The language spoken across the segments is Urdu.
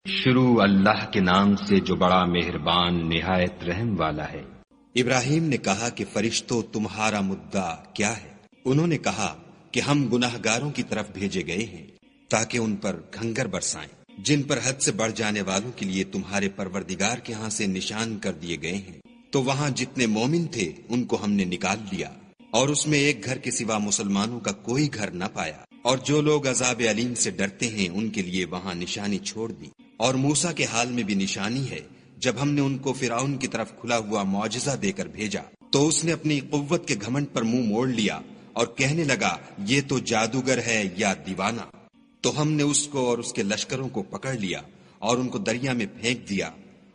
شروع اللہ کے نام سے جو بڑا مہربان نہایت رحم والا ہے۔ ابراہیم نے کہا کہ فرشتوں تمہارا مدعا کیا ہے؟ انہوں نے کہا کہ ہم گناہگاروں کی طرف بھیجے گئے ہیں تاکہ ان پر گھنگر برسائیں، جن پر حد سے بڑھ جانے والوں کے لیے تمہارے پروردگار کے ہاں سے نشان کر دیے گئے ہیں۔ تو وہاں جتنے مومن تھے ان کو ہم نے نکال لیا، اور اس میں ایک گھر کے سوا مسلمانوں کا کوئی گھر نہ پایا، اور جو لوگ عذاب علیم سے ڈرتے ہیں ان کے لیے وہاں نشانی چھوڑ دی۔ اور موسیٰ کے حال میں بھی نشانی ہے، جب ہم نے ان کو فرعون کی طرف کھلا ہوا معجزہ دے کر بھیجا تو اس نے اپنی قوت کے گھمنڈ پر منہ موڑ لیا اور کہنے لگا یہ تو جادوگر ہے یا دیوانہ۔ تو ہم نے اس کو اور اس کے لشکروں کو پکڑ لیا اور ان کو دریا میں پھینک دیا،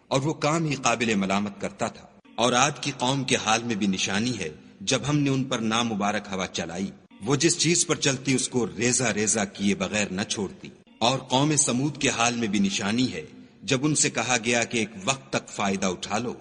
اور وہ کام ہی قابل ملامت کرتا تھا۔ اور عاد کی قوم کے حال میں بھی نشانی ہے، جب ہم نے ان پر نامبارک ہوا چلائی، وہ جس چیز پر چلتی اس کو ریزہ ریزہ کیے بغیر نہ چھوڑتی۔ اور قوم سمود کے حال میں بھی نشانی ہے، جب ان سے کہا گیا کہ ایک وقت تک فائدہ اٹھا لو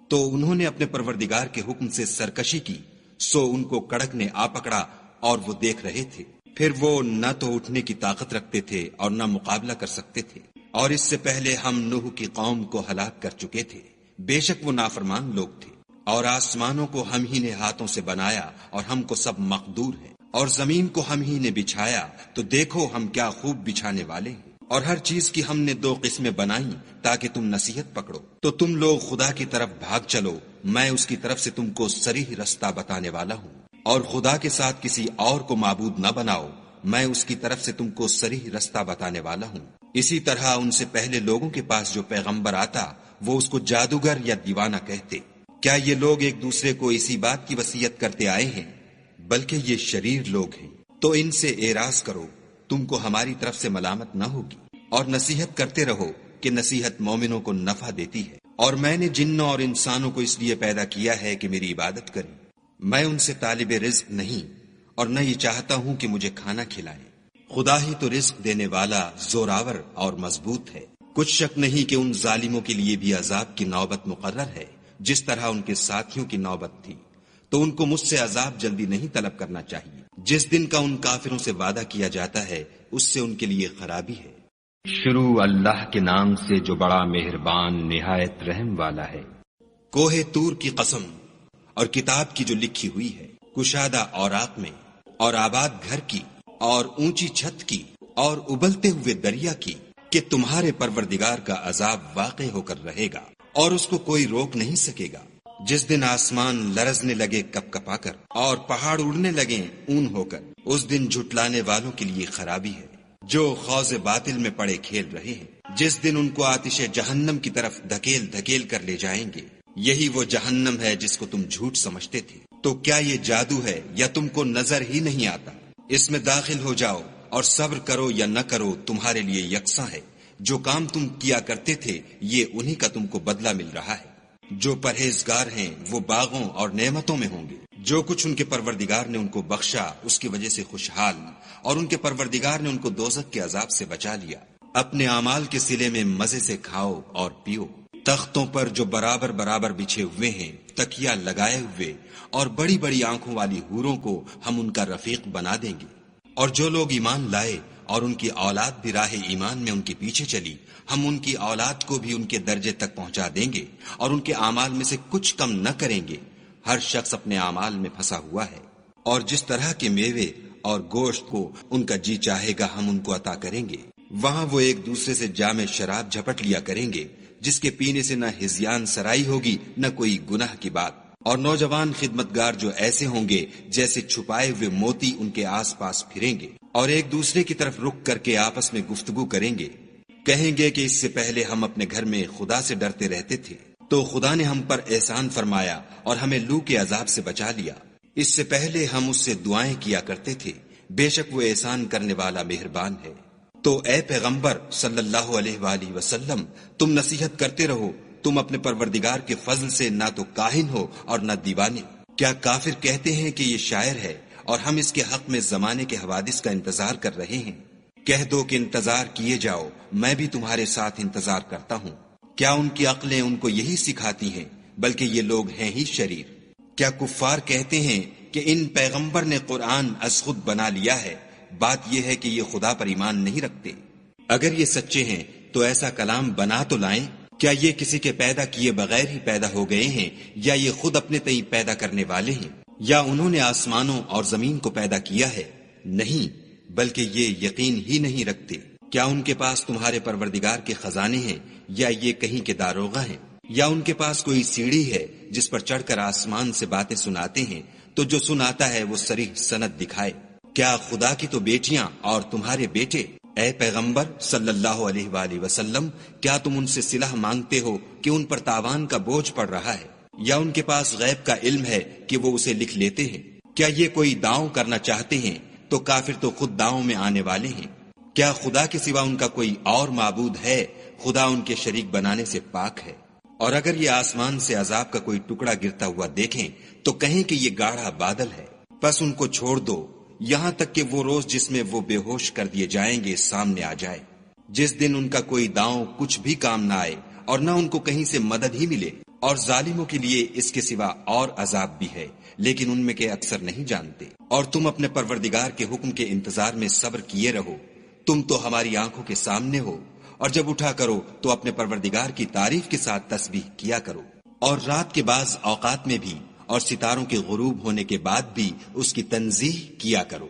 تو انہوں نے اپنے پروردگار کے حکم سے سرکشی کی، سو ان کو کڑک نے آ پکڑا اور وہ دیکھ رہے تھے۔ پھر وہ نہ تو اٹھنے کی طاقت رکھتے تھے اور نہ مقابلہ کر سکتے تھے۔ اور اس سے پہلے ہم نوح کی قوم کو ہلاک کر چکے تھے، بے شک وہ نافرمان لوگ تھے۔ اور آسمانوں کو ہم ہی نے ہاتھوں سے بنایا اور ہم کو سب مقدور ہے، اور زمین کو ہم ہی نے بچھایا تو دیکھو ہم کیا خوب بچھانے والے ہیں۔ اور ہر چیز کی ہم نے دو قسمیں بنائیں تاکہ تم نصیحت پکڑو۔ تو تم لوگ خدا کی طرف بھاگ چلو، میں اس کی طرف سے تم کو صریح رستہ بتانے والا ہوں۔ اور خدا کے ساتھ کسی اور کو معبود نہ بناؤ، میں اس کی طرف سے تم کو صریح رستہ بتانے والا ہوں۔ اسی طرح ان سے پہلے لوگوں کے پاس جو پیغمبر آتا وہ اس کو جادوگر یا دیوانہ کہتے۔ کیا یہ لوگ ایک دوسرے کو اسی بات کی وصیت کرتے آئے ہیں؟ بلکہ یہ شریر لوگ ہیں۔ تو ان سے اعراض کرو، تم کو ہماری طرف سے ملامت نہ ہوگی، اور نصیحت کرتے رہو کہ نصیحت مومنوں کو نفع دیتی ہے۔ اور میں نے جنوں اور انسانوں کو اس لیے پیدا کیا ہے کہ میری عبادت کریں۔ میں ان سے طالب رزق نہیں، اور نہ یہ چاہتا ہوں کہ مجھے کھانا کھلائیں۔ خدا ہی تو رزق دینے والا، زوراور اور مضبوط ہے۔ کچھ شک نہیں کہ ان ظالموں کے لیے بھی عذاب کی نوبت مقرر ہے، جس طرح ان کے ساتھیوں کی نوبت تھی۔ تو ان کو مجھ سے عذاب جلدی نہیں طلب کرنا چاہیے۔ جس دن کا ان کافروں سے وعدہ کیا جاتا ہے اس سے ان کے لیے خرابی ہے۔ شروع اللہ کے نام سے جو بڑا مہربان نہایت رحم والا ہے۔ کوہ طور کی قسم اور کتاب کی جو لکھی ہوئی ہے، کشادہ اوراق میں، اور آباد گھر کی، اور اونچی چھت کی، اور ابلتے ہوئے دریا کی، کہ تمہارے پروردگار کا عذاب واقع ہو کر رہے گا اور اس کو کوئی روک نہیں سکے گا۔ جس دن آسمان لرزنے لگے کپ کپا کر اور پہاڑ اڑنے لگے اون ہو کر، اس دن جھٹلانے والوں کے لیے خرابی ہے جو خوض باطل میں پڑے کھیل رہے ہیں۔ جس دن ان کو آتش جہنم کی طرف دھکیل دھکیل کر لے جائیں گے، یہی وہ جہنم ہے جس کو تم جھوٹ سمجھتے تھے۔ تو کیا یہ جادو ہے یا تم کو نظر ہی نہیں آتا؟ اس میں داخل ہو جاؤ اور صبر کرو یا نہ کرو تمہارے لیے یکساں ہے۔ جو کام تم کیا کرتے تھے یہ انہی کا تم کو بدلہ مل رہا ہے۔ جو پرہیزگار ہیں وہ باغوں اور نعمتوں میں ہوں گے۔ جو کچھ ان کے پروردگار نے ان کو بخشا اس کی وجہ سے خوشحال، اور ان کے پروردگار نے ان کو دوزخ کے عذاب سے بچا لیا۔ اپنے اعمال کے صلے میں مزے سے کھاؤ اور پیو، تختوں پر جو برابر برابر بچھے ہوئے ہیں، تکیا لگائے ہوئے، اور بڑی بڑی آنکھوں والی حوروں کو ہم ان کا رفیق بنا دیں گے۔ اور جو لوگ ایمان لائے اور ان کی اولاد بھی راہ ایمان میں ان کے پیچھے چلی، ہم ان کی اولاد کو بھی ان کے درجے تک پہنچا دیں گے اور ان کے اعمال میں سے کچھ کم نہ کریں گے۔ ہر شخص اپنے اعمال میں پھنسا ہوا ہے، اور جس طرح کے میوے اور گوشت کو ان کا جی چاہے گا ہم ان کو عطا کریں گے۔ وہاں وہ ایک دوسرے سے جام شراب جھپٹ لیا کریں گے، جس کے پینے سے نہ ہذیان سرائی ہوگی نہ کوئی گناہ کی بات۔ اور نوجوان خدمتگار جو ایسے ہوں گے جیسے چھپائے ہوئے موتی ان کے آس پاس پھریں گے، اور ایک دوسرے کی طرف رک کر کے آپس میں گفتگو کریں گے، کہیں گے کہ اس سے پہلے ہم اپنے گھر میں خدا سے ڈرتے رہتے تھے، تو خدا نے ہم پر احسان فرمایا اور ہمیں لو کے عذاب سے بچا لیا۔ اس سے پہلے ہم اس سے دعائیں کیا کرتے تھے، بے شک وہ احسان کرنے والا مہربان ہے۔ تو اے پیغمبر صلی اللہ علیہ وآلہ وسلم، تم نصیحت کرتے رہو، تم اپنے پروردگار کے فضل سے نہ تو کاہن ہو اور نہ دیوانے۔ کیا کافر کہتے ہیں کہ یہ شاعر ہے اور ہم اس کے حق میں زمانے کے حوادث کا انتظار کر رہے ہیں؟ کہہ دو کہ انتظار کیے جاؤ، میں بھی تمہارے ساتھ انتظار کرتا ہوں۔ کیا ان کی عقلیں ان کو یہی سکھاتی ہیں؟ بلکہ یہ لوگ ہیں ہی شریر۔ کیا کفار کہتے ہیں کہ ان پیغمبر نے قرآن از خود بنا لیا ہے؟ بات یہ ہے کہ یہ خدا پر ایمان نہیں رکھتے۔ اگر یہ سچے ہیں تو ایسا کلام بنا تو لائیں۔ کیا یہ کسی کے پیدا کیے بغیر ہی پیدا ہو گئے ہیں، یا یہ خود اپنے تئیں پیدا کرنے والے ہیں، یا انہوں نے آسمانوں اور زمین کو پیدا کیا ہے؟ نہیں، بلکہ یہ یقین ہی نہیں رکھتے۔ کیا ان کے پاس تمہارے پروردگار کے خزانے ہیں، یا یہ کہیں کے داروغہ ہیں، یا ان کے پاس کوئی سیڑھی ہے جس پر چڑھ کر آسمان سے باتیں سناتے ہیں، تو جو سناتا ہے وہ صریح سند دکھائے۔ کیا خدا کی تو بیٹیاں اور تمہارے بیٹے، اے پیغمبر صلی اللہ علیہ وآلہ وسلم، کیا تم ان سے صلح مانگتے ہو کہ ان پر تاوان کا بوجھ پڑ رہا ہے، یا ان کے پاس غیب کا علم ہے کہ وہ اسے لکھ لیتے ہیں؟ کیا یہ کوئی داؤں کرنا چاہتے ہیں تو کافر تو خود داؤں میں آنے والے ہیں۔ کیا خدا کے سوا ان کا کوئی اور معبود ہے؟ خدا ان کے شریک بنانے سے پاک ہے۔ اور اگر یہ آسمان سے عذاب کا کوئی ٹکڑا گرتا ہوا دیکھیں تو کہیں کہ یہ گاڑھا بادل ہے، پس ان کو چھوڑ دو یہاں تک کہ وہ روز جس میں وہ بے ہوش کر دیے جائیں گے سامنے آ جائے، جس دن ان کا کوئی داؤں کچھ بھی کام نہ آئے اور نہ ان کو کہیں سے مدد ہی ملے۔ اور ظالموں کے لیے اس کے سوا اور عذاب بھی ہے، لیکن ان میں کے اکثر نہیں جانتے۔ اور تم اپنے پروردگار کے حکم کے انتظار میں صبر کیے رہو، تم تو ہماری آنکھوں کے سامنے ہو، اور جب اٹھا کرو تو اپنے پروردگار کی تعریف کے ساتھ تسبیح کیا کرو، اور رات کے بعض اوقات میں بھی اور ستاروں کے غروب ہونے کے بعد بھی اس کی تنزیہ کیا کرو۔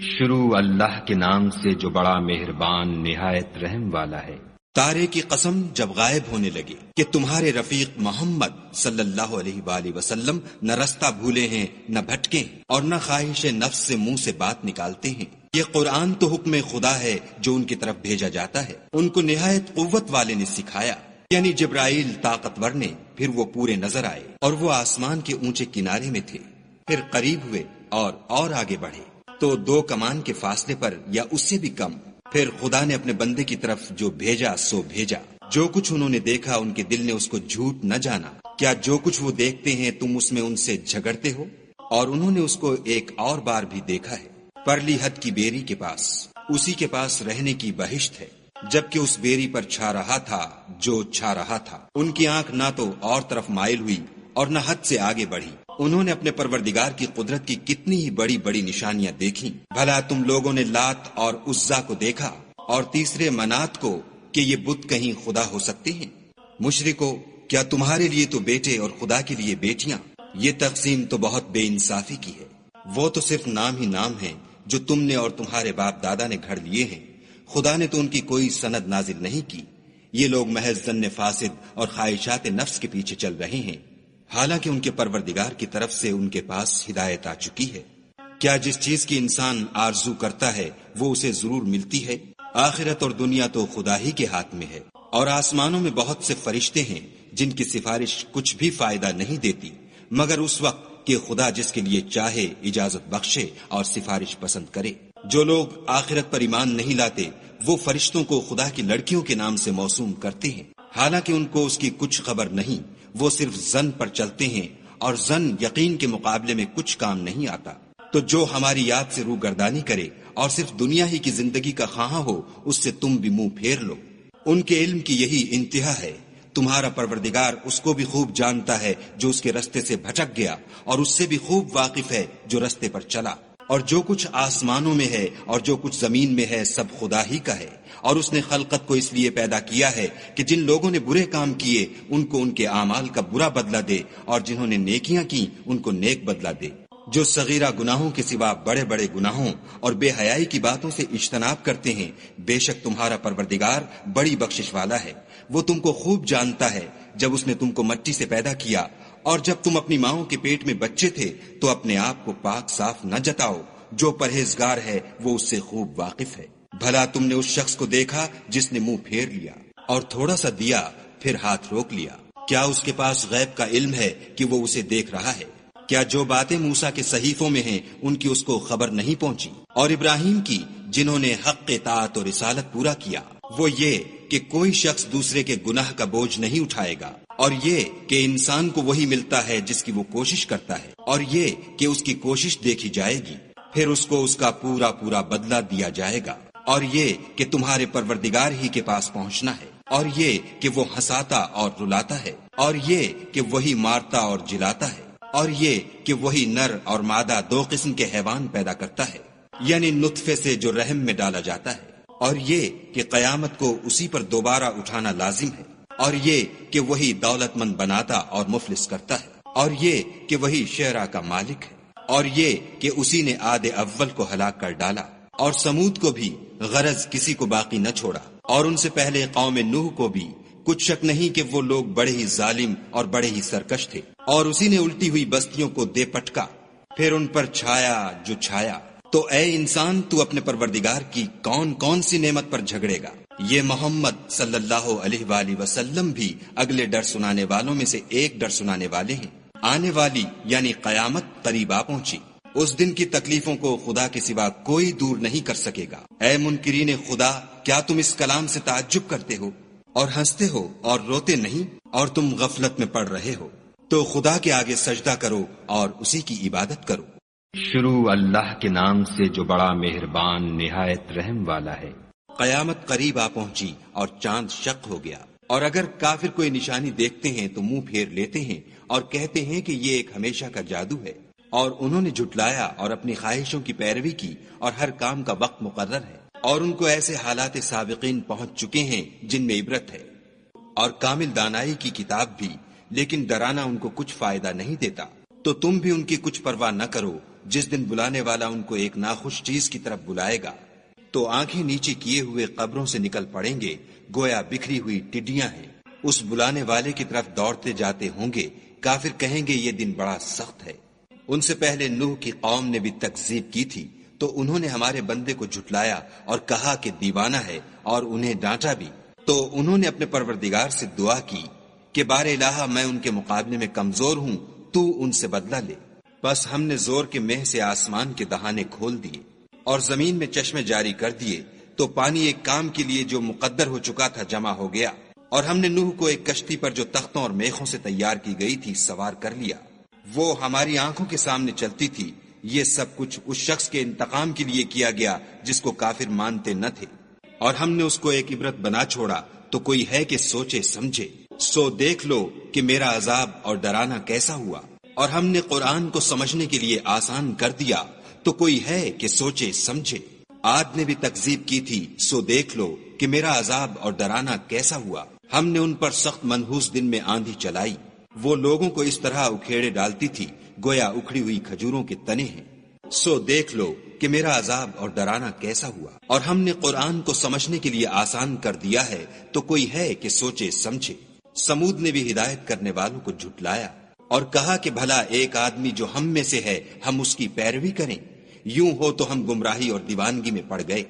شروع اللہ کے نام سے جو بڑا مہربان نہایت رحم والا ہے۔ تارے کی قسم جب غائب ہونے لگے کہ تمہارے رفیق محمد صلی اللہ علیہ وآلہ وسلم نہ رستہ بھولے ہیں نہ بھٹکے ہیں، اور نہ خواہش نفس سے منہ سے بات نکالتے ہیں۔ یہ قرآن تو حکم خدا ہے جو ان کی طرف بھیجا جاتا ہے، ان کو نہایت قوت والے نے سکھایا، یعنی جبرائیل طاقتور نے۔ پھر وہ پورے نظر آئے اور وہ آسمان کے اونچے کنارے میں تھے، پھر قریب ہوئے اور آگے بڑھے تو 2 کمان کے فاصلے پر یا اس سے بھی کم۔ پھر خدا نے اپنے بندے کی طرف جو بھیجا سو بھیجا۔ جو کچھ انہوں نے دیکھا ان کے دل نے اس کو جھوٹ نہ جانا۔ کیا جو کچھ وہ دیکھتے ہیں تم اس میں ان سے جھگڑتے ہو؟ اور انہوں نے اس کو ایک اور بار بھی دیکھا ہے، پرلی حد کی بیری کے پاس، اسی کے پاس رہنے کی بہشت ہے، جبکہ اس بیری پر چھا رہا تھا جو چھا رہا تھا۔ ان کی آنکھ نہ تو اور طرف مائل ہوئی اور نہ حد سے آگے بڑھی۔ انہوں نے اپنے پروردگار کی قدرت کی کتنی ہی بڑی بڑی نشانیاں دیکھیں۔ بھلا تم لوگوں نے لات اور عزا کو دیکھا اور تیسرے منات کو کہ یہ بت کہیں خدا ہو سکتے ہیں؟ مشرکو، کیا تمہارے لیے تو بیٹے اور خدا کے لیے بیٹیاں؟ یہ تقسیم تو بہت بے انصافی کی ہے۔ وہ تو صرف نام ہی نام ہیں جو تم نے اور تمہارے باپ دادا نے گھڑ لیے ہیں، خدا نے تو ان کی کوئی سند نازل نہیں کی۔ یہ لوگ محض ظن فاسد اور خواہشات نفس کے پیچھے چل رہے ہیں، حالانکہ ان کے پروردگار کی طرف سے ان کے پاس ہدایت آ چکی ہے۔ کیا جس چیز کی انسان آرزو کرتا ہے وہ اسے ضرور ملتی ہے؟ آخرت اور دنیا تو خدا ہی کے ہاتھ میں ہے۔ اور آسمانوں میں بہت سے فرشتے ہیں جن کی سفارش کچھ بھی فائدہ نہیں دیتی مگر اس وقت کہ خدا جس کے لیے چاہے اجازت بخشے اور سفارش پسند کرے۔ جو لوگ آخرت پر ایمان نہیں لاتے وہ فرشتوں کو خدا کی لڑکیوں کے نام سے موسوم کرتے ہیں، حالانکہ ان کو اس کی کچھ خبر نہیں، وہ صرف ظن پر چلتے ہیں، اور ظن یقین کے مقابلے میں کچھ کام نہیں آتا۔ تو جو ہماری یاد سے روگردانی کرے اور صرف دنیا ہی کی زندگی کا خواہاں ہو، اس سے تم بھی منہ پھیر لو۔ ان کے علم کی یہی انتہا ہے۔ تمہارا پروردگار اس کو بھی خوب جانتا ہے جو اس کے رستے سے بھٹک گیا، اور اس سے بھی خوب واقف ہے جو رستے پر چلا۔ اور جو کچھ آسمانوں میں ہے اور جو کچھ زمین میں ہے سب خدا ہی کا ہے، اور اس نے خلقت کو اس لیے پیدا کیا ہے کہ جن لوگوں نے برے کام کیے ان کو ان کے اعمال کا برا بدلہ دے، اور جنہوں نے نیکیاں کی ان کو نیک بدلہ دے۔ جو صغیرہ گناہوں کے سوا بڑے بڑے گناہوں اور بے حیائی کی باتوں سے اجتناب کرتے ہیں، بے شک تمہارا پروردگار بڑی بخشش والا ہے۔ وہ تم کو خوب جانتا ہے جب اس نے تم کو مٹی سے پیدا کیا، اور جب تم اپنی ماؤں کے پیٹ میں بچے تھے تو اپنے آپ کو پاک صاف نہ جتاؤ۔ جو پرہیزگار ہے وہ اس سے خوب واقف ہے۔ بھلا تم نے اس شخص کو دیکھا جس نے منہ پھیر لیا اور تھوڑا سا دیا پھر ہاتھ روک لیا؟ کیا اس کے پاس غیب کا علم ہے کہ وہ اسے دیکھ رہا ہے؟ کیا جو باتیں موسیٰ کے صحیفوں میں ہیں ان کی اس کو خبر نہیں پہنچی؟ اور ابراہیم کی جنہوں نے حق اطاعت اور رسالت پورا کیا، وہ یہ کہ کوئی شخص دوسرے کے گناہ کا بوجھ نہیں اٹھائے گا، اور یہ کہ انسان کو وہی ملتا ہے جس کی وہ کوشش کرتا ہے، اور یہ کہ اس کی کوشش دیکھی جائے گی، پھر اس کو اس کا پورا پورا بدلہ دیا جائے گا، اور یہ کہ تمہارے پروردگار ہی کے پاس پہنچنا ہے، اور یہ کہ وہ ہنساتا اور رلاتا ہے، اور یہ کہ وہی مارتا اور جلاتا ہے، اور یہ کہ وہی نر اور مادہ 2 قسم کے حیوان پیدا کرتا ہے، یعنی نطفے سے جو رحم میں ڈالا جاتا ہے، اور یہ کہ قیامت کو اسی پر دوبارہ اٹھانا لازم ہے، اور یہ کہ وہی دولت مند بناتا اور مفلس کرتا ہے، اور یہ کہ وہی شعراء کا مالک ہے، اور یہ کہ اسی نے عاد اول کو ہلاک کر ڈالا، اور سمود کو بھی غرض کسی کو باقی نہ چھوڑا، اور ان سے پہلے قوم نوح کو بھی کچھ شک نہیں کہ وہ لوگ بڑے ہی ظالم اور بڑے ہی سرکش تھے، اور اسی نے الٹی ہوئی بستیوں کو دے پٹکا، پھر ان پر چھایا جو چھایا۔ تو اے انسان، تو اپنے پروردگار کی کون کون سی نعمت پر جھگڑے گا؟ یہ محمد صلی اللہ علیہ وآلہ وسلم بھی اگلے ڈر سنانے والوں میں سے ایک ڈر سنانے والے ہیں۔ آنے والی یعنی قیامت قریب آ پہنچی، اس دن کی تکلیفوں کو خدا کے سوا کوئی دور نہیں کر سکے گا۔ اے منکرین خدا، کیا تم اس کلام سے تعجب کرتے ہو اور ہنستے ہو اور روتے نہیں، اور تم غفلت میں پڑ رہے ہو؟ تو خدا کے آگے سجدہ کرو اور اسی کی عبادت کرو۔ شروع اللہ کے نام سے جو بڑا مہربان نہایت رحم والا ہے۔ قیامت قریب آ پہنچی اور چاند شق ہو گیا، اور اگر کافر کوئی نشانی دیکھتے ہیں تو منہ پھیر لیتے ہیں اور کہتے ہیں کہ یہ ایک ہمیشہ کا جادو ہے، اور انہوں نے جھٹلایا اور اپنی خواہشوں کی پیروی کی، اور ہر کام کا وقت مقرر ہے، اور ان کو ایسے حالات سابقین پہنچ چکے ہیں جن میں عبرت ہے، اور کامل دانائی کی کتاب بھی، لیکن ڈرانا ان کو کچھ فائدہ نہیں دیتا۔ تو تم بھی ان کی کچھ پرواہ نہ کرو، جس دن بلانے والا ان کو ایک ناخوش چیز کی طرف بلائے گا، تو آنکھیں نیچے کیے ہوئے قبروں سے نکل پڑیں گے، گویا بکھری ہوئی ٹڈیاں ہیں۔ اس بلانے والے کی طرف دوڑتے جاتے ہوں گے، کافر کہیں گے یہ دن بڑا سخت ہے۔ ان سے پہلے نوح کی قوم نے بھی تکذیب کی تھی، تو انہوں نے ہمارے بندے کو جھٹلایا اور کہا کہ دیوانہ ہے، اور انہیں ڈانٹا بھی۔ تو انہوں نے اپنے پروردگار سے دعا کی کہ بار الہ، میں ان کے مقابلے میں کمزور ہوں، تو ان سے بدلہ لے۔ بس ہم نے زور کے مہ سے آسمان کے دہانے کھول دیے اور زمین میں چشمے جاری کر دیے، تو پانی ایک کام کے لیے جو مقدر ہو چکا تھا جمع ہو گیا، اور ہم نے نوح کو ایک کشتی پر جو تختوں اور میخوں سے تیار کی گئی تھی سوار کر لیا، وہ ہماری آنکھوں کے سامنے چلتی تھی۔ یہ سب کچھ اس شخص کے انتقام کے لیے کیا گیا جس کو کافر مانتے نہ تھے، اور ہم نے اس کو ایک عبرت بنا چھوڑا، تو کوئی ہے کہ سوچے سمجھے؟ سو دیکھ لو کہ میرا عذاب اور ڈرانا کیسا ہوا، اور ہم نے قرآن کو سمجھنے کے لیے آسان کر دیا، تو کوئی ہے کہ سوچے سمجھے؟ عاد نے بھی تکذیب کی تھی، سو دیکھ لو کہ میرا عذاب اور ڈرانا کیسا ہوا۔ ہم نے ان پر سخت منحوس دن میں آندھی چلائی، وہ لوگوں کو اس طرح اکھیڑے ڈالتی تھی گویا اکھڑی ہوئی کھجوروں کے تنے ہیں۔ سو دیکھ لو کہ میرا عذاب اور ڈرانا کیسا ہوا، اور ہم نے قرآن کو سمجھنے کے لیے آسان کر دیا ہے، تو کوئی ہے کہ سوچے سمجھے؟ سمود نے بھی ہدایت کرنے والوں کو جھٹلایا اور کہا کہ بھلا ایک آدمی جو ہم میں سے ہے ہم اس کی پیروی کریں؟ یوں ہو تو ہم گمراہی اور دیوانگی میں پڑ گئے۔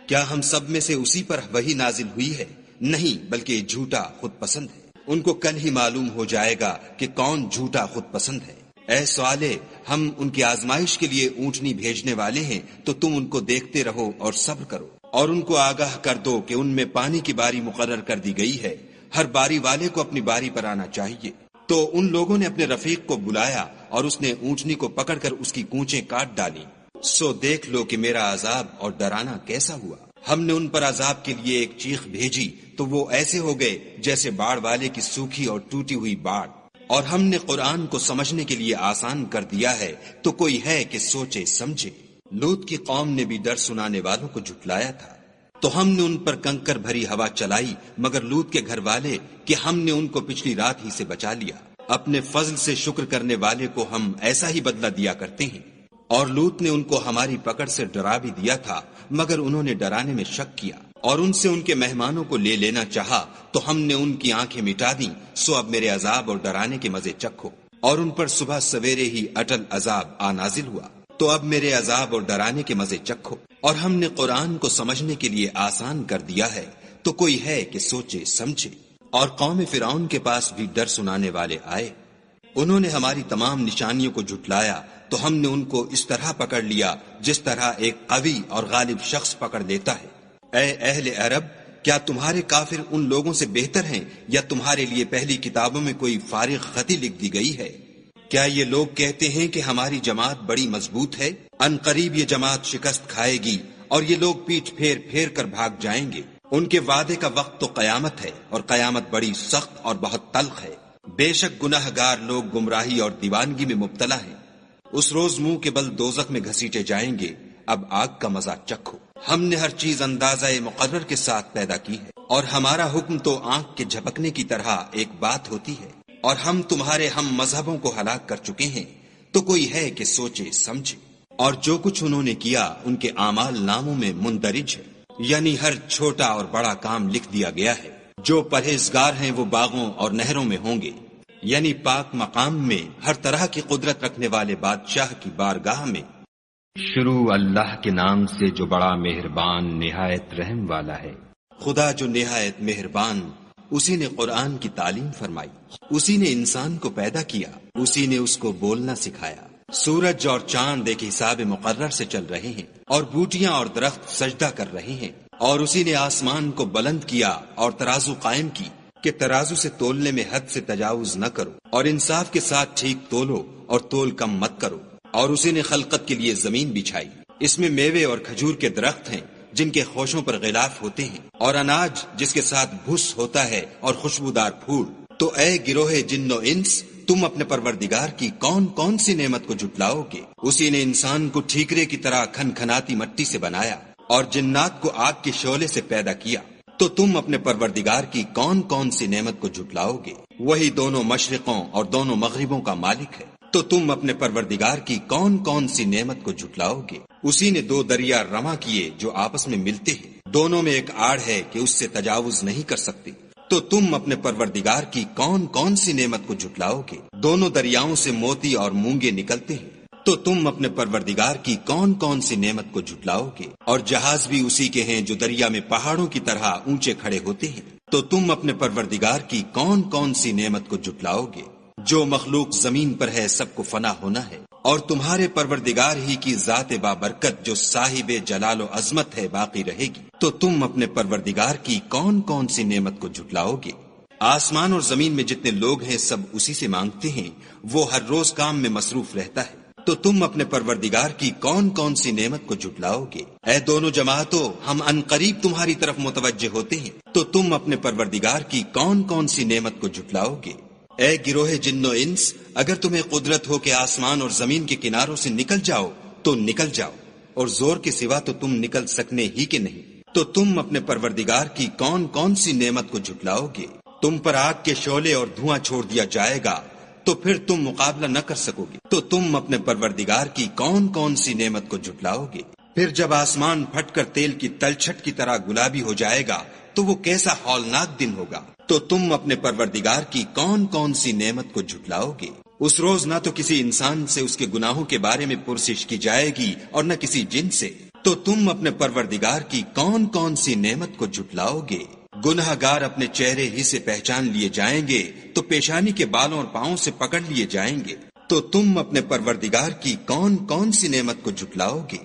کیا ہم سب میں سے اسی پر وحی نازل ہوئی ہے؟ نہیں، بلکہ یہ جھوٹا خود پسند ہے۔ ان کو کل ہی معلوم ہو جائے گا کہ کون جھوٹا خود پسند ہے۔ اے صالح، ہم ان کی آزمائش کے لیے اونٹنی بھیجنے والے ہیں، تو تم ان کو دیکھتے رہو اور صبر کرو، اور ان کو آگاہ کر دو کہ ان میں پانی کی باری مقرر کر دی گئی ہے، ہر باری والے کو اپنی باری پر آنا چاہیے۔ تو ان لوگوں نے اپنے رفیق کو بلایا اور اس نے اونٹنی کو پکڑ کر اس کی کونچیں کاٹ ڈالی۔ سو دیکھ لو کہ میرا عذاب اور ڈرانا کیسا ہوا۔ ہم نے ان پر عذاب کے لیے ایک چیخ بھیجی تو وہ ایسے ہو گئے جیسے باڑ والے کی سوکھی اور ٹوٹی ہوئی باڑ، اور ہم نے قرآن کو سمجھنے کے لیے آسان کر دیا ہے، تو کوئی ہے کہ سوچے سمجھے؟ لوط کی قوم نے بھی ڈر سنانے والوں کو جھٹلایا تھا، تو ہم نے ان پر کنکر بھری ہوا چلائی، مگر لوط کے گھر والے کہ ہم نے ان کو پچھلی رات ہی سے بچا لیا۔ اپنے فضل سے شکر کرنے والے کو ہم ایسا ہی بدلہ دیا کرتے ہیں۔ اور لوط نے ان کو ہماری پکڑ سے ڈرا بھی دیا تھا، مگر انہوں نے ڈرانے میں شک کیا اور ان سے ان کے مہمانوں کو لے لینا چاہا، تو ہم نے ان کی آنکھیں مٹا دیں۔ سو اب میرے عذاب اور ڈرانے کے مزے چکھو، اور ان پر صبح سویرے ہی اٹل عذاب آ نازل ہوا، تو اب میرے عذاب اور ڈرانے کے مزے چکھو۔ اور ہم نے قرآن کو سمجھنے کے لیے آسان کر دیا ہے، تو کوئی ہے کہ سوچے سمجھے؟ اور قوم فرعون کے پاس بھی ڈر سنانے والے آئے، انہوں نے ہماری تمام نشانیوں کو جھٹلایا، تو ہم نے ان کو اس طرح پکڑ لیا جس طرح ایک قوی اور غالب شخص پکڑ لیتا ہے۔ اے اہل عرب، کیا تمہارے کافر ان لوگوں سے بہتر ہیں، یا تمہارے لیے پہلی کتابوں میں کوئی فارغ خطی لکھ دی گئی ہے؟ کیا یہ لوگ کہتے ہیں کہ ہماری جماعت بڑی مضبوط ہے؟ ان قریب یہ جماعت شکست کھائے گی اور یہ لوگ پیٹھ پھیر پھیر کر بھاگ جائیں گے۔ ان کے وعدے کا وقت تو قیامت ہے، اور قیامت بڑی سخت اور بہت تلخ ہے۔ بے شک گناہ گار لوگ گمراہی اور دیوانگی میں مبتلا ہیں۔ اس روز منہ کے بل دوزخ میں گھسیٹے جائیں گے، اب آگ کا مزہ چکھو۔ ہم نے ہر چیز اندازہ مقرر کے ساتھ پیدا کی ہے، اور ہمارا حکم تو آنکھ کے جھپکنے کی طرح ایک بات ہوتی ہے، اور ہم تمہارے ہم مذہبوں کو ہلاک کر چکے ہیں، تو کوئی ہے کہ سوچے سمجھے۔ اور جو کچھ انہوں نے کیا ان کے اعمال ناموں میں مندرج ہے، یعنی ہر چھوٹا اور بڑا کام لکھ دیا گیا ہے۔ جو پرہیزگار ہیں وہ باغوں اور نہروں میں ہوں گے، یعنی پاک مقام میں، ہر طرح کی قدرت رکھنے والے بادشاہ کی بارگاہ میں۔ شروع اللہ کے نام سے جو بڑا مہربان نہایت رحم والا ہے۔ خدا جو نہایت مہربان، اسی نے قرآن کی تعلیم فرمائی، اسی نے انسان کو پیدا کیا، اسی نے اس کو بولنا سکھایا۔ سورج اور چاند ایک حساب مقرر سے چل رہے ہیں، اور بوٹیاں اور درخت سجدہ کر رہے ہیں، اور اسی نے آسمان کو بلند کیا اور ترازو قائم کی کہ ترازو سے تولنے میں حد سے تجاوز نہ کرو، اور انصاف کے ساتھ ٹھیک تولو اور تول کم مت کرو۔ اور اسی نے خلقت کے لیے زمین بچھائی، اس میں میوے اور کھجور کے درخت ہیں جن کے خوشوں پر غلاف ہوتے ہیں، اور اناج جس کے ساتھ بھس ہوتا ہے اور خوشبودار پھول۔ تو اے گروہ جن و انس، تم اپنے پروردگار کی کون کون سی نعمت کو جھٹلاؤ گے؟ اسی نے انسان کو ٹھیکرے کی طرح کھنکھناتی مٹی سے بنایا اور جنات کو آگ کے شعلے سے پیدا کیا، تو تم اپنے پروردگار کی کون کون سی نعمت کو جھٹلاؤ گے؟ وہی دونوں مشرقوں اور دونوں مغربوں کا مالک ہے، تو تم اپنے پروردگار کی کون کون سی نعمت کو جھٹلاؤ گے؟ اسی نے دو دریا رواں کیے جو آپس میں ملتے ہیں، دونوں میں ایک آڑ ہے کہ اس سے تجاوز نہیں کر سکتے، تو تم اپنے پروردگار کی کون کون سی نعمت کو جھٹلاؤ گے؟ دونوں دریاؤں سے موتی اور مونگے نکلتے ہیں، تو تم اپنے پروردگار کی کون کون سی نعمت کو جھٹلاؤ گے؟ اور جہاز بھی اسی کے ہیں جو دریا میں پہاڑوں کی طرح اونچے کھڑے ہوتے ہیں، تو تم اپنے پروردگار کی کون کون سی نعمت کو جھٹلاؤ گے؟ جو مخلوق زمین پر ہے سب کو فنا ہونا ہے، اور تمہارے پروردگار ہی کی ذات بابرکت جو صاحب جلال و عظمت ہے باقی رہے گی، تو تم اپنے پروردگار کی کون کون سی نعمت کو جھٹلاؤ گے؟ آسمان اور زمین میں جتنے لوگ ہیں سب اسی سے مانگتے ہیں، وہ ہر روز کام میں مصروف رہتا ہے، تو تم اپنے پروردگار کی کون کون سی نعمت کو جھٹلاؤ گے؟ اے دونوں جماعتوں، ہم عنقریب تمہاری طرف متوجہ ہوتے ہیں، تو تم اپنے پروردگار کی کون کون سی نعمت کو جھٹلاؤ گے؟ اے گروہ جن و انس، اگر تمہیں قدرت ہو کہ آسمان اور زمین کے کناروں سے نکل جاؤ تو نکل جاؤ، اور زور کے سوا تو تم نکل سکنے ہی کے نہیں، تو تم اپنے پروردگار کی کون کون سی نعمت کو جھٹلاؤ گے؟ تم پر آگ کے شعلے اور دھواں چھوڑ دیا جائے گا تو پھر تم مقابلہ نہ کر سکو گے، تو تم اپنے پروردگار کی کون کون سی نعمت کو جھٹلاؤ گے؟ پھر جب آسمان پھٹ کر تیل کی تلچھٹ کی طرح گلابی ہو جائے گا تو وہ کیسا ہولناک دن ہوگا، تو تم اپنے پروردگار کی کون کون سی نعمت کو جھٹلاؤ گے؟ اس روز نہ تو کسی انسان سے اس کے گناہوں کے بارے میں پرسش کی جائے گی اور نہ کسی جن سے، تو تم اپنے پروردگار کی کون کون سی نعمت کو جھٹلاؤ گے؟ گناہ گار اپنے چہرے ہی سے پہچان لیے جائیں گے تو پیشانی کے بالوں اور پاؤں سے پکڑ لیے جائیں گے، تو تم اپنے پروردگار کی کون کون سی نعمت کو جھٹلاؤ گے؟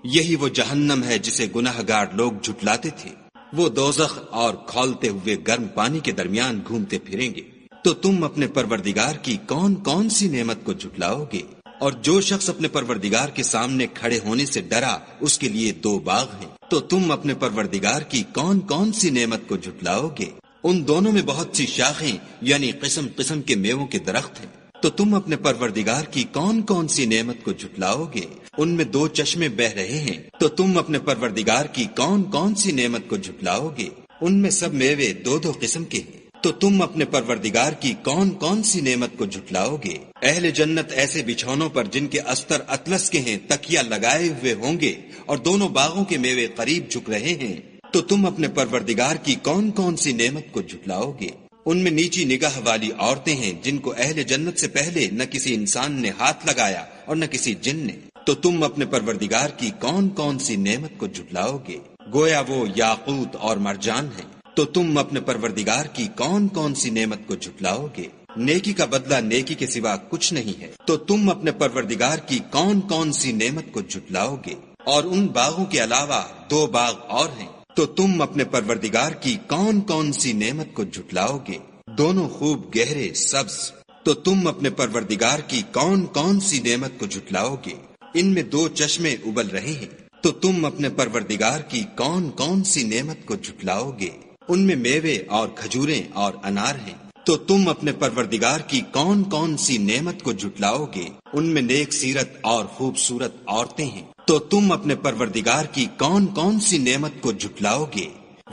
یہی وہ جہنم ہے جسے گناہ گار لوگ جھٹلاتے تھے، وہ دوزخ اور کھولتے ہوئے گرم پانی کے درمیان گھومتے پھریں گے، تو تم اپنے پروردگار کی کون کون سی نعمت کو جھٹلاؤ گے؟ اور جو شخص اپنے پروردگار کے سامنے کھڑے ہونے سے ڈرا اس کے لیے دو باغ ہیں، تو تم اپنے پروردگار کی کون کون سی نعمت کو جھٹلاؤ گے؟ ان دونوں میں بہت سی شاخیں یعنی قسم قسم کے میووں کے درخت ہیں، تو تم اپنے پروردگار کی کون کون سی نعمت کو جھٹلاؤ گے؟ ان میں دو چشمے بہ رہے ہیں، تو تم اپنے پروردگار کی کون کون سی نعمت کو جھٹلاؤ گے؟ ان میں سب میوے دو دو قسم کے ہیں، تو تم اپنے پروردگار کی کون کون سی نعمت کو جھٹلاؤ گے؟ اہل جنت ایسے بچھونوں پر جن کے استر اطلس کے ہیں تکیا لگائے ہوئے ہوں گے، اور دونوں باغوں کے میوے قریب جھک رہے ہیں، تو تم اپنے پروردگار کی کون کون سی نعمت کو جھٹلاؤ گے؟ ان میں نیچی نگاہ والی عورتیں ہیں جن کو اہل جنت سے پہلے نہ کسی انسان نے ہاتھ لگایا اور نہ کسی جن نے، تو تم اپنے پروردگار کی کون کون سی نعمت کو جھٹلاؤ گے؟ گویا وہ یاقوت اور مرجان ہیں، تو تم اپنے پروردگار کی کون کون سی نعمت کو جھٹلاؤ گے؟ نیکی کا بدلہ نیکی کے سوا کچھ نہیں ہے، تو تم اپنے پروردگار کی کون کون سی نعمت کو جھٹلاؤ گے؟ اور ان باغوں کے علاوہ دو باغ اور ہیں، تو تم اپنے پروردگار کی کون کون سی نعمت کو جھٹلاؤ گے؟ دونوں خوب گہرے سبز، تو تم اپنے پروردگار کی کون کون سی نعمت کو جھٹلاؤ گے؟ ان میں دو چشمے ابل رہے ہیں، تو تم اپنے پروردگار کی کون کون سی نعمت کو جھٹلاؤ گے؟ ان میں میوے اور کھجوریں اور انار ہیں، تو تم اپنے پروردگار کی کون کون سی نعمت کو جھٹلاؤ گے؟ ان میں نیک سیرت اور خوبصورت عورتیں ہیں، تو تم اپنے پروردگار کی کون کون سی نعمت کو جھٹلاؤ گے؟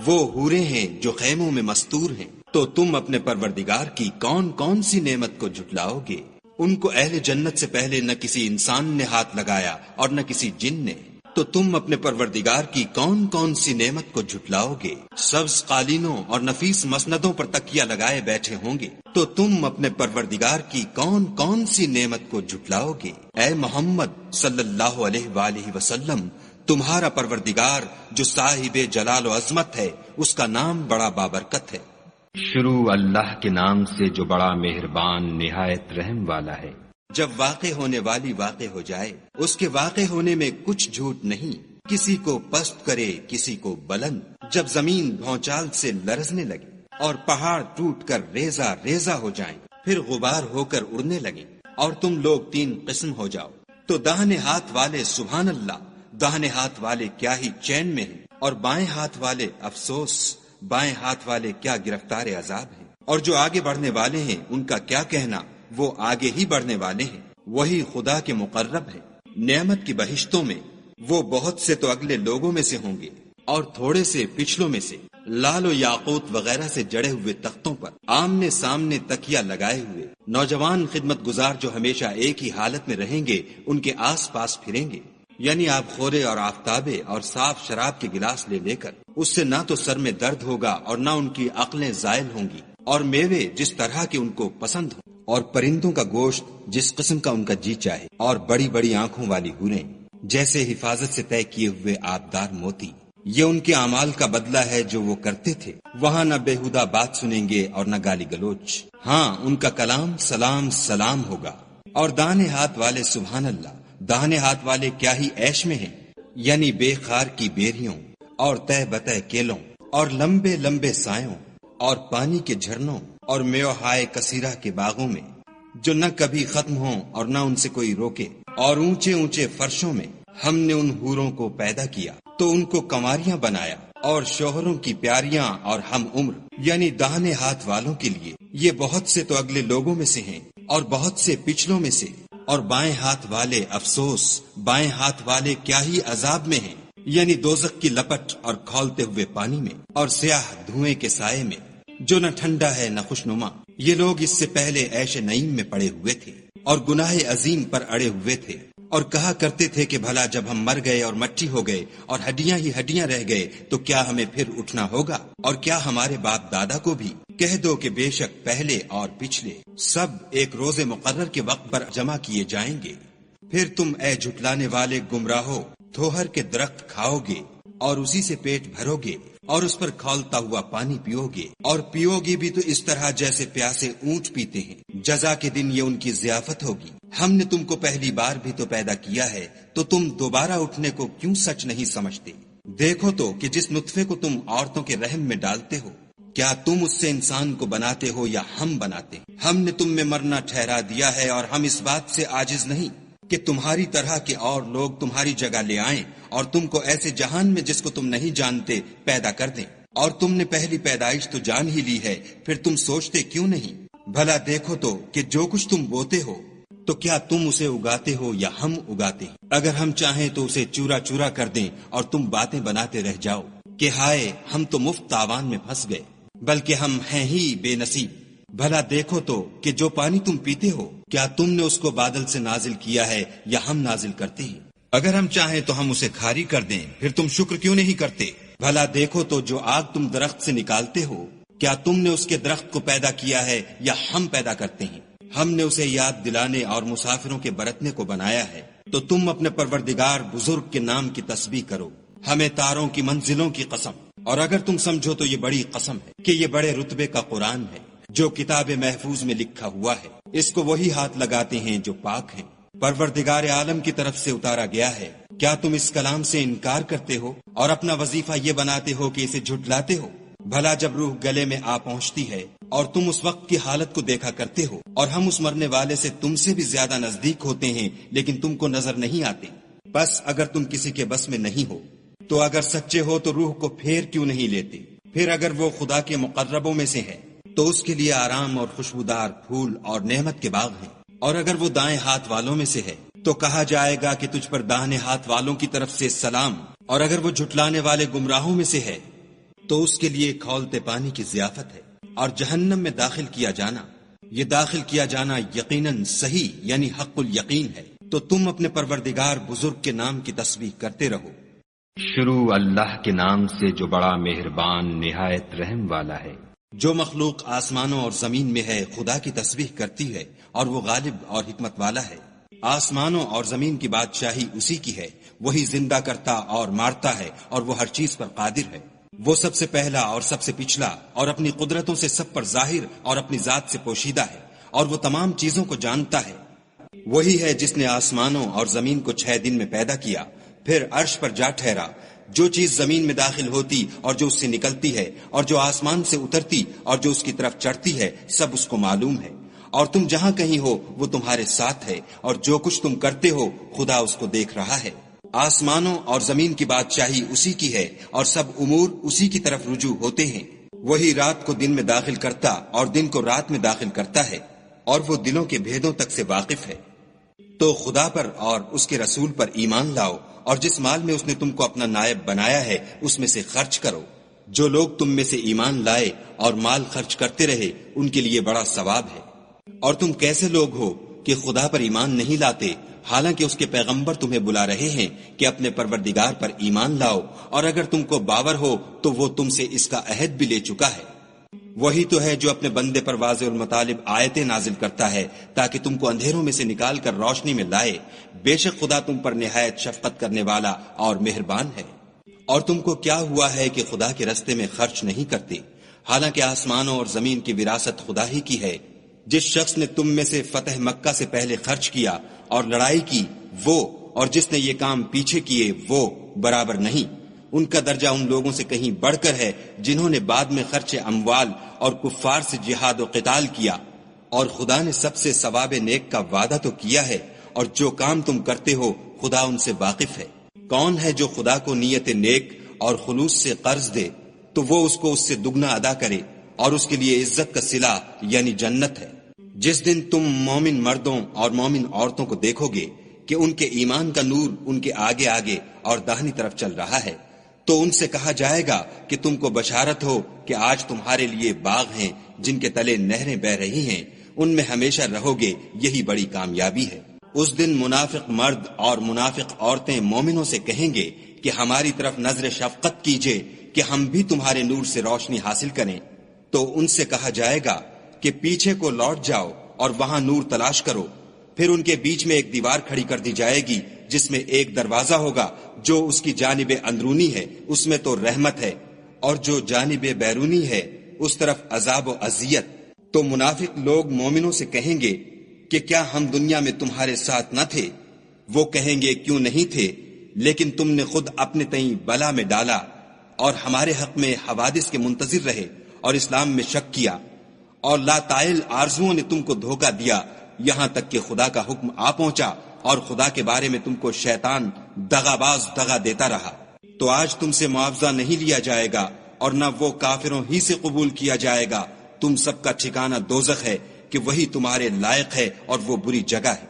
وہ حوریں ہیں جو خیموں میں مستور ہیں۔ تو تم اپنے پروردگار کی کون کون سی نعمت کو جھٹلاؤ گے؟ ان کو اہل جنت سے پہلے نہ کسی انسان نے ہاتھ لگایا اور نہ کسی جن نے۔ تو تم اپنے پروردگار کی کون کون سی نعمت کو جھٹلاؤ گے؟ سبز قالینوں اور نفیس مسندوں پر تکیہ لگائے بیٹھے ہوں گے۔ تو تم اپنے پروردگار کی کون کون سی نعمت کو جھٹلاؤ گے؟ اے محمد صلی اللہ علیہ وآلہ وسلم، تمہارا پروردگار جو صاحب جلال و عظمت ہے، اس کا نام بڑا بابرکت ہے۔ شروع اللہ کے نام سے جو بڑا مہربان نہایت رحم والا ہے۔ جب واقع ہونے والی واقع ہو جائے، اس کے واقع ہونے میں کچھ جھوٹ نہیں، کسی کو پست کرے کسی کو بلند۔ جب زمین بھونچال سے لرزنے لگے اور پہاڑ ٹوٹ کر ریزہ ریزہ ہو جائیں، پھر غبار ہو کر اڑنے لگیں اور تم لوگ تین قسم ہو جاؤ، تو داہنے ہاتھ والے سبحان اللہ، داہنے ہاتھ والے کیا ہی چین میں ہیں، اور بائیں ہاتھ والے افسوس، بائیں ہاتھ والے کیا گرفتار عذاب ہیں۔ اور جو آگے بڑھنے والے ہیں ان کا کیا کہنا، وہ آگے ہی بڑھنے والے ہیں، وہی خدا کے مقرب ہے۔ نعمت کی بہشتوں میں وہ بہت سے تو اگلے لوگوں میں سے ہوں گے اور تھوڑے سے پچھلوں میں سے، لال و یاقوت وغیرہ سے جڑے ہوئے تختوں پر آمنے سامنے تکیہ لگائے ہوئے نوجوان خدمت گزار جو ہمیشہ ایک ہی حالت میں رہیں گے، ان کے آس پاس پھریں گے، یعنی آپ خورے اور آفتابے اور صاف شراب کے گلاس لے لے کر۔ اس سے نہ تو سر میں درد ہوگا اور نہ ان کی عقلیں زائل ہوں گی، اور میوے جس طرح کے ان کو پسند ہوں، اور پرندوں کا گوشت جس قسم کا ان کا جی چاہے، اور بڑی بڑی آنکھوں والی حوریں جیسے حفاظت سے طے کیے ہوئے آبدار موتی۔ یہ ان کے اعمال کا بدلہ ہے جو وہ کرتے تھے۔ وہاں نہ بےہودہ بات سنیں گے اور نہ گالی گلوچ، ہاں ان کا کلام سلام سلام ہوگا۔ اور داہنے ہاتھ والے سبحان اللہ، داہنے ہاتھ والے کیا ہی عیش میں ہیں، یعنی بے خار کی بیریوں اور تہ بتہ کیلوں اور لمبے لمبے سایوں اور پانی کے جھرنوں اور میوہائے کثیرہ کے باغوں میں، جو نہ کبھی ختم ہوں اور نہ ان سے کوئی روکے۔ اور اونچے اونچے فرشوں میں ہم نے ان حوروں کو پیدا کیا تو ان کو کنواریاں بنایا، اور شوہروں کی پیاریاں اور ہم عمر، یعنی داہنے ہاتھ والوں کے لیے یہ بہت سے تو اگلے لوگوں میں سے ہیں اور بہت سے پچھلوں میں سے۔ اور بائیں ہاتھ والے افسوس، بائیں ہاتھ والے کیا ہی عذاب میں ہیں، یعنی دوزخ کی لپٹ اور کھولتے ہوئے پانی میں اور سیاہ دھوئیں کے سائے میں، جو نہ ٹھنڈا ہے نہ خوشنما۔ یہ لوگ اس سے پہلے عیش نعیم میں پڑے ہوئے تھے اور گناہ عظیم پر اڑے ہوئے تھے، اور کہا کرتے تھے کہ بھلا جب ہم مر گئے اور مٹی ہو گئے اور ہڈیاں ہی ہڈیاں رہ گئے تو کیا ہمیں پھر اٹھنا ہوگا؟ اور کیا ہمارے باپ دادا کو بھی؟ کہہ دو کہ بے شک پہلے اور پچھلے سب ایک روز مقرر کے وقت پر جمع کیے جائیں گے۔ پھر تم اے جھٹلانے والے گمراہو تھوہر کے درخت کھاؤ گے اور اسی سے پیٹ بھرو گے اور اس پر کھولتا ہوا پانی پیو گے، اور پیو گے بھی تو اس طرح جیسے پیاسے اونٹ پیتے ہیں۔ جزا کے دن یہ ان کی ضیافت ہوگی۔ ہم نے تم کو پہلی بار بھی تو پیدا کیا ہے، تو تم دوبارہ اٹھنے کو کیوں سچ نہیں سمجھتے؟ دیکھو تو کہ جس نطفے کو تم عورتوں کے رحم میں ڈالتے ہو، کیا تم اس سے انسان کو بناتے ہو یا ہم بناتے ہیں؟ ہم نے تم میں مرنا ٹھہرا دیا ہے، اور ہم اس بات سے عاجز نہیں کہ تمہاری طرح کے اور لوگ تمہاری جگہ لے آئیں اور تم کو ایسے جہان میں جس کو تم نہیں جانتے پیدا کر دیں۔ اور تم نے پہلی پیدائش تو جان ہی لی ہے، پھر تم سوچتے کیوں نہیں؟ بھلا دیکھو تو کہ جو کچھ تم بوتے ہو تو کیا تم اسے اگاتے ہو یا ہم اگاتے ہیں؟ اگر ہم چاہیں تو اسے چورا چورا کر دیں اور تم باتیں بناتے رہ جاؤ کہ ہائے ہم تو مفت تاوان میں پھنس گئے، بلکہ ہم ہیں ہی بے نصیب۔ بھلا دیکھو تو کہ جو پانی تم پیتے ہو کیا تم نے اس کو بادل سے نازل کیا ہے یا ہم نازل کرتے ہیں؟ اگر ہم چاہیں تو ہم اسے کھاری کر دیں، پھر تم شکر کیوں نہیں کرتے؟ بھلا دیکھو تو جو آگ تم درخت سے نکالتے ہو کیا تم نے اس کے درخت کو پیدا کیا ہے یا ہم پیدا کرتے ہیں؟ ہم نے اسے یاد دلانے اور مسافروں کے برتنے کو بنایا ہے۔ تو تم اپنے پروردگار بزرگ کے نام کی تسبیح کرو، ہمیں تاروں کی منزلوں کی قسم۔ اور اگر تم سمجھو تو یہ بڑی قسم ہے کہ یہ بڑے رتبے کا قرآن ہے جو کتاب محفوظ میں لکھا ہوا ہے، اس کو وہی ہاتھ لگاتے ہیں جو پاک ہیں، پروردگار عالم کی طرف سے اتارا گیا ہے۔ کیا تم اس کلام سے انکار کرتے ہو اور اپنا وظیفہ یہ بناتے ہو کہ اسے جھٹلاتے ہو؟ بھلا جب روح گلے میں آ پہنچتی ہے اور تم اس وقت کی حالت کو دیکھا کرتے ہو، اور ہم اس مرنے والے سے تم سے بھی زیادہ نزدیک ہوتے ہیں لیکن تم کو نظر نہیں آتے۔ بس اگر تم کسی کے بس میں نہیں ہو تو اگر سچے ہو تو روح کو پھیر کیوں نہیں لیتے؟ پھر اگر وہ خدا کے مقربوں میں سے ہے تو اس کے لیے آرام اور خوشبودار پھول اور نعمت کے باغ ہیں، اور اگر وہ دائیں ہاتھ والوں میں سے ہے تو کہا جائے گا کہ تجھ پر داہنے ہاتھ والوں کی طرف سے سلام، اور اگر وہ جھٹلانے والے گمراہوں میں سے ہے تو اس کے لیے کھولتے پانی کی ضیافت ہے، اور جہنم میں داخل کیا جانا، یہ داخل کیا جانا یقیناً صحیح یعنی حق الیقین ہے۔ تو تم اپنے پروردگار بزرگ کے نام کی تسبیح کرتے رہو۔ شروع اللہ کے نام سے جو بڑا مہربان نہایت رحم والا ہے۔ جو مخلوق آسمانوں اور زمین میں ہے خدا کی تسبیح کرتی ہے، اور وہ غالب اور حکمت والا ہے۔ آسمانوں اور زمین کی بادشاہی اسی کی ہے، وہی زندہ کرتا اور مارتا ہے، اور وہ ہر چیز پر قادر ہے۔ وہ سب سے پہلا اور سب سے پچھلا، اور اپنی قدرتوں سے سب پر ظاہر اور اپنی ذات سے پوشیدہ ہے، اور وہ تمام چیزوں کو جانتا ہے۔ وہی ہے جس نے آسمانوں اور زمین کو 6 دن میں پیدا کیا، پھر عرش پر جا ٹھہرا۔ جو چیز زمین میں داخل ہوتی اور جو اس سے نکلتی ہے، اور جو آسمان سے اترتی اور جو اس کی طرف چڑھتی ہے، سب اس کو معلوم ہے۔ اور تم جہاں کہیں ہو وہ تمہارے ساتھ ہے، اور جو کچھ تم کرتے ہو خدا اس کو دیکھ رہا ہے۔ آسمانوں اور زمین کی بادشاہی اسی کی ہے، اور سب امور اسی کی طرف رجوع ہوتے ہیں۔ وہی رات کو دن میں داخل کرتا اور دن کو رات میں داخل کرتا ہے، اور وہ دلوں کے بھیدوں تک سے واقف ہے۔ تو خدا پر اور اس کے رسول پر ایمان لاؤ، اور جس مال میں اس نے تم کو اپنا نائب بنایا ہے اس میں سے خرچ کرو۔ جو لوگ تم میں سے ایمان لائے اور مال خرچ کرتے رہے ان کے لیے بڑا ثواب ہے۔ اور تم کیسے لوگ ہو کہ خدا پر ایمان نہیں لاتے، حالانکہ اس کے پیغمبر تمہیں بلا رہے ہیں کہ اپنے پروردگار پر ایمان لاؤ، اور اگر تم کو باور ہو تو وہ تم سے اس کا عہد بھی لے چکا ہے۔ وہی تو ہے جو اپنے بندے پر واضح المطالب آیتیں نازل کرتا ہے تاکہ تم کو اندھیروں میں سے نکال کر روشنی میں لائے۔ بے شک خدا تم پر نہایت شفقت کرنے والا اور مہربان ہے۔ اور تم کو کیا ہوا ہے کہ خدا کے رستے میں خرچ نہیں کرتے، حالانکہ آسمانوں اور زمین کی وراثت خدا ہی کی ہے۔ جس شخص نے تم میں سے فتح مکہ سے پہلے خرچ کیا اور لڑائی کی وہ، اور جس نے یہ کام پیچھے کیے وہ برابر نہیں۔ ان کا درجہ ان لوگوں سے کہیں بڑھ کر ہے جنہوں نے بعد میں خرچ اموال اور کفار سے جہاد و قتال کیا، اور خدا نے سب سے ثواب نیک کا وعدہ تو کیا ہے، اور جو کام تم کرتے ہو خدا ان سے واقف ہے۔ کون ہے جو خدا کو نیت نیک اور خلوص سے قرض دے تو وہ اس کو اس سے دگنا ادا کرے، اور اس کے لیے عزت کا صلہ یعنی جنت ہے۔ جس دن تم مومن مردوں اور مومن عورتوں کو دیکھو گے کہ ان کے ایمان کا نور ان کے آگے آگے اور داہنی طرف چل رہا ہے، تو ان سے کہا جائے گا کہ تم کو بشارت ہو کہ آج تمہارے لیے باغ ہیں جن کے تلے نہریں بہ رہی ہیں، ان میں ہمیشہ رہو گے، یہی بڑی کامیابی ہے۔ اس دن منافق مرد اور منافق عورتیں مومنوں سے کہیں گے کہ ہماری طرف نظر شفقت کیجئے کہ ہم بھی تمہارے نور سے روشنی حاصل کریں۔ تو ان سے کہا جائے گا کہ پیچھے کو لوٹ جاؤ اور وہاں نور تلاش کرو۔ پھر ان کے بیچ میں ایک دیوار کھڑی کر دی جائے گی جس میں ایک دروازہ ہوگا، جو اس کی جانب اندرونی ہے اس میں تو رحمت ہے، اور جو جانب بیرونی ہے اس طرف عذاب و اذیت۔ تو منافق لوگ مومنوں سے کہیں گے کہ کیا ہم دنیا میں تمہارے ساتھ نہ تھے؟ وہ کہیں گے کیوں نہیں تھے، لیکن تم نے خود اپنے تئیں بلا میں ڈالا اور ہمارے حق میں حوادث کے منتظر رہے اور اسلام میں شک کیا، اور لا طائل آرزوؤں نے تم کو دھوکہ دیا، یہاں تک کہ خدا کا حکم آ پہنچا اور خدا کے بارے میں تم کو شیطان دغاباز دغا دیتا رہا۔ تو آج تم سے معاوضہ نہیں لیا جائے گا اور نہ وہ کافروں ہی سے قبول کیا جائے گا۔ تم سب کا ٹھکانہ دوزخ ہے کہ وہی تمہارے لائق ہے اور وہ بری جگہ ہے۔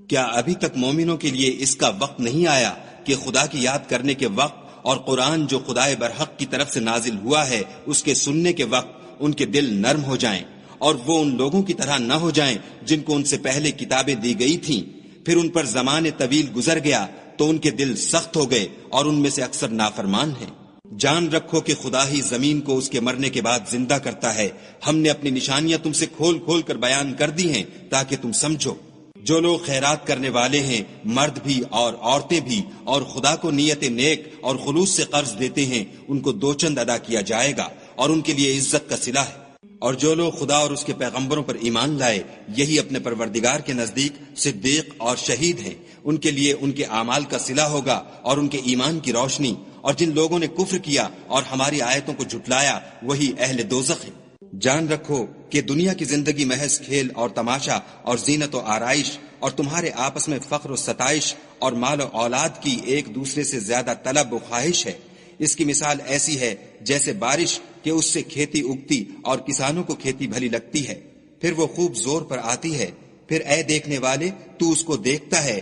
کیا ابھی تک مومنوں کے لیے اس کا وقت نہیں آیا کہ خدا کی یاد کرنے کے وقت اور قرآن جو خدائے برحق کی طرف سے نازل ہوا ہے اس کے سننے کے وقت ان کے دل نرم ہو جائیں، اور وہ ان لوگوں کی طرح نہ ہو جائیں جن کو ان سے پہلے کتابیں دی گئی تھیں، پھر ان پر زمانے طویل گزر گیا تو ان کے دل سخت ہو گئے اور ان میں سے اکثر نافرمان ہیں۔ جان رکھو کہ خدا ہی زمین کو اس کے مرنے کے بعد زندہ کرتا ہے۔ ہم نے اپنی نشانیاں تم سے کھول کھول کر بیان کر دی ہیں تاکہ تم سمجھو۔ جو لوگ خیرات کرنے والے ہیں، مرد بھی اور عورتیں بھی، اور خدا کو نیت نیک اور خلوص سے قرض دیتے ہیں، ان کو 2 چند ادا کیا جائے گا اور ان کے لیے عزت کا صلہ ہے۔ اور جو لوگ خدا اور اس کے پیغمبروں پر ایمان لائے، یہی اپنے پروردگار کے نزدیک صدیق اور شہید ہیں، ان کے لیے ان کے اعمال کا صلہ ہوگا اور ان کے ایمان کی روشنی۔ اور جن لوگوں نے کفر کیا اور ہماری آیتوں کو جھٹلایا وہی اہل دوزخ ہیں۔ جان رکھو کہ دنیا کی زندگی محض کھیل اور تماشا اور زینت و آرائش اور تمہارے آپس میں فخر و ستائش اور مال و اولاد کی ایک دوسرے سے زیادہ طلب و خواہش ہے۔ اس کی مثال ایسی ہے جیسے بارش کہ اس سے کھیتی اگتی اور کسانوں کو کھیتی بھلی لگتی ہے، پھر وہ خوب زور پر آتی ہے، پھر اے دیکھنے والے تو اس کو دیکھتا ہے،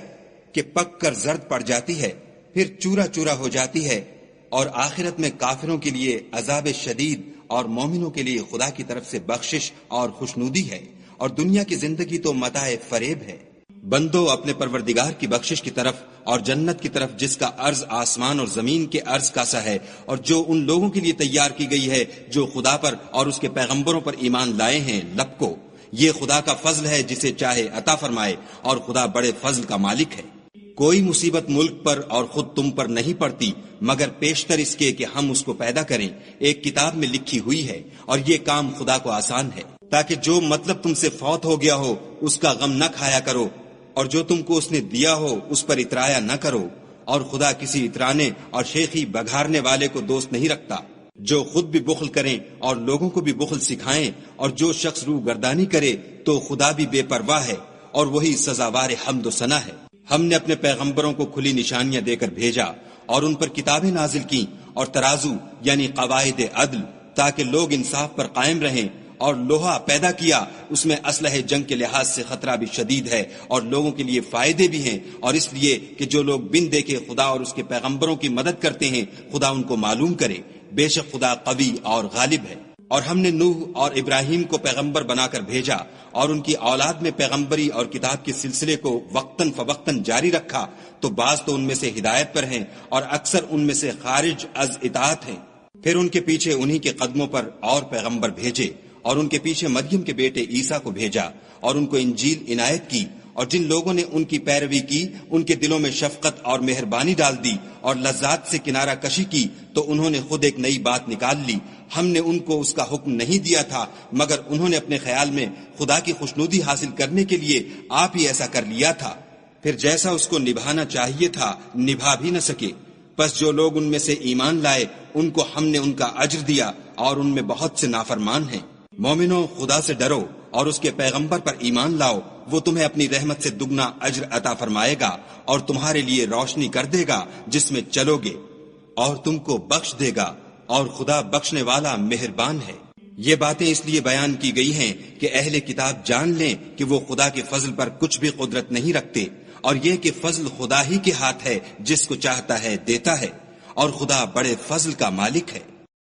کہ پک کر زرد پڑ جاتی ہے پھر چورا چورا ہو جاتی ہے، اور آخرت میں کافروں کے لیے عذاب شدید اور مومنوں کے لیے خدا کی طرف سے بخشش اور خوشنودی ہے، اور دنیا کی زندگی تو متاع فریب ہے۔ بندو اپنے پروردگار کی بخشش کی طرف اور جنت کی طرف جس کا عرض آسمان اور زمین کے عرض کا سا ہے، اور جو ان لوگوں کے لیے تیار کی گئی ہے جو خدا پر اور اس کے پیغمبروں پر ایمان لائے ہیں، لپکو، یہ خدا کا فضل ہے جسے چاہے عطا فرمائے، اور خدا بڑے فضل کا مالک ہے۔ کوئی مصیبت ملک پر اور خود تم پر نہیں پڑتی مگر پیشتر اس کے کہ ہم اس کو پیدا کریں، ایک کتاب میں لکھی ہوئی ہے، اور یہ کام خدا کو آسان ہے، تاکہ جو مطلب تم سے فوت ہو گیا ہو اس کا غم نہ کھایا کرو، اور جو تم کو اس نے دیا ہو اس پر اترایا نہ کرو، اور خدا کسی اترانے اور شیخی بگھارنے والے کو دوست نہیں رکھتا۔ جو خود بھی بخل کریں اور لوگوں کو بھی بخل سکھائیں، اور جو شخص روح گردانی کرے تو خدا بھی بے پرواہ ہے، اور وہی سزاوار حمد و ثنا ہے۔ ہم نے اپنے پیغمبروں کو کھلی نشانیاں دے کر بھیجا، اور ان پر کتابیں نازل کی اور ترازو یعنی قواعد عدل، تاکہ لوگ انصاف پر قائم رہیں، اور لوہا پیدا کیا، اس میں اسلحہ جنگ کے لحاظ سے خطرہ بھی شدید ہے اور لوگوں کے لیے فائدے بھی ہیں، اور اس لیے کہ جو لوگ بن دیکھے خدا اور اس کے پیغمبروں کی مدد کرتے ہیں خدا ان کو معلوم کرے، بے شک خدا قوی اور غالب ہے۔ اور ہم نے نوح اور ابراہیم کو پیغمبر بنا کر بھیجا، اور ان کی اولاد میں پیغمبری اور کتاب کے سلسلے کو وقتاً فوقتاً جاری رکھا، تو بعض تو ان میں سے ہدایت پر ہیں اور اکثر ان میں سے خارج از اطاعت ہیں۔ پھر ان کے پیچھے انہی کے قدموں پر اور پیغمبر بھیجے، اور ان کے پیچھے مریم کے بیٹے عیسیٰ کو بھیجا، اور ان کو انجیل عنایت کی، اور جن لوگوں نے ان کی پیروی کی ان کے دلوں میں شفقت اور مہربانی ڈال دی اور لذات سے کنارہ کشی کی، تو انہوں نے خود ایک نئی بات نکال لی۔ ہم نے ان کو اس کا حکم نہیں دیا تھا مگر انہوں نے اپنے خیال میں خدا کی خوشنودی حاصل کرنے کے لیے آپ ہی ایسا کر لیا تھا، پھر جیسا اس کو نبھانا چاہیے تھا نبھا بھی نہ سکے۔ پس جو لوگ ان میں سے ایمان لائے ان کو ہم نے ان کا اجر دیا، اور ان میں بہت سے نافرمان ہیں۔ مومنو، خدا سے ڈرو اور اس کے پیغمبر پر ایمان لاؤ، وہ تمہیں اپنی رحمت سے دگنا اجر عطا فرمائے گا، اور تمہارے لیے روشنی کر دے گا جس میں چلو گے، اور تم کو بخش دے گا، اور خدا بخشنے والا مہربان ہے۔ یہ باتیں اس لیے بیان کی گئی ہیں کہ اہل کتاب جان لیں کہ وہ خدا کے فضل پر کچھ بھی قدرت نہیں رکھتے، اور یہ کہ فضل خدا ہی کے ہاتھ ہے، جس کو چاہتا ہے دیتا ہے، اور خدا بڑے فضل کا مالک ہے۔